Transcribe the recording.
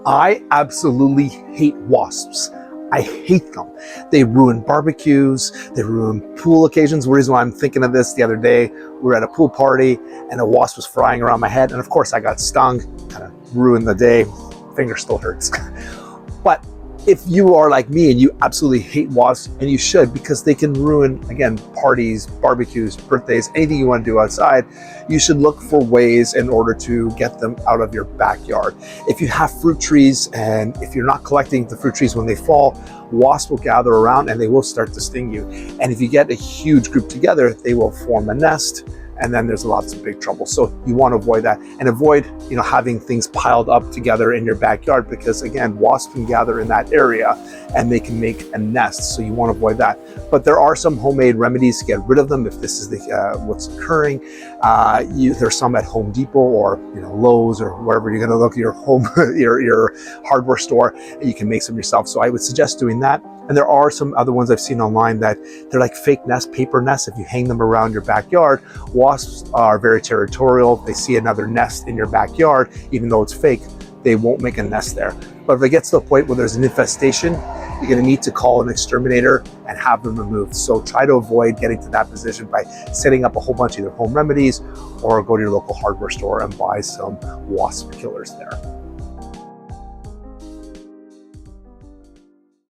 I absolutely hate wasps. I hate them. They ruin barbecues, they ruin pool occasions. The reason why I'm thinking of this, the other day, we were at a pool party and a wasp was flying around my head. And of course I got stung, kind of ruined the day. Finger still hurts. But if you are like me and you absolutely hate wasps, and you should, because they can ruin, again, parties, barbecues, birthdays, anything you want to do outside, you should look for ways in order to get them out of your backyard. If you have fruit trees and if you're not collecting the fruit trees when they fall, wasps will gather around and they will start to sting you. And if you get a huge group together, they will form a nest, and then there's lots of big trouble. So you want to avoid that, and avoid, having things piled up together in your backyard, because again, wasps can gather in that area and they can make a nest. So you want to avoid that. But there are some homemade remedies to get rid of them if this is what's occurring. There's some at Home Depot or Lowe's or wherever you're going to look at your home, your hardware store, and you can make some yourself. So I would suggest doing that. And there are some other ones I've seen online that they're like fake nests, paper nests. If you hang them around your backyard, wasps are very territorial. They see another nest in your backyard, even though it's fake, they won't make a nest there. But if it gets to the point where there's an infestation, you're going to need to call an exterminator and have them removed. So try to avoid getting to that position by setting up a whole bunch of either home remedies or go to your local hardware store and buy some wasp killers there.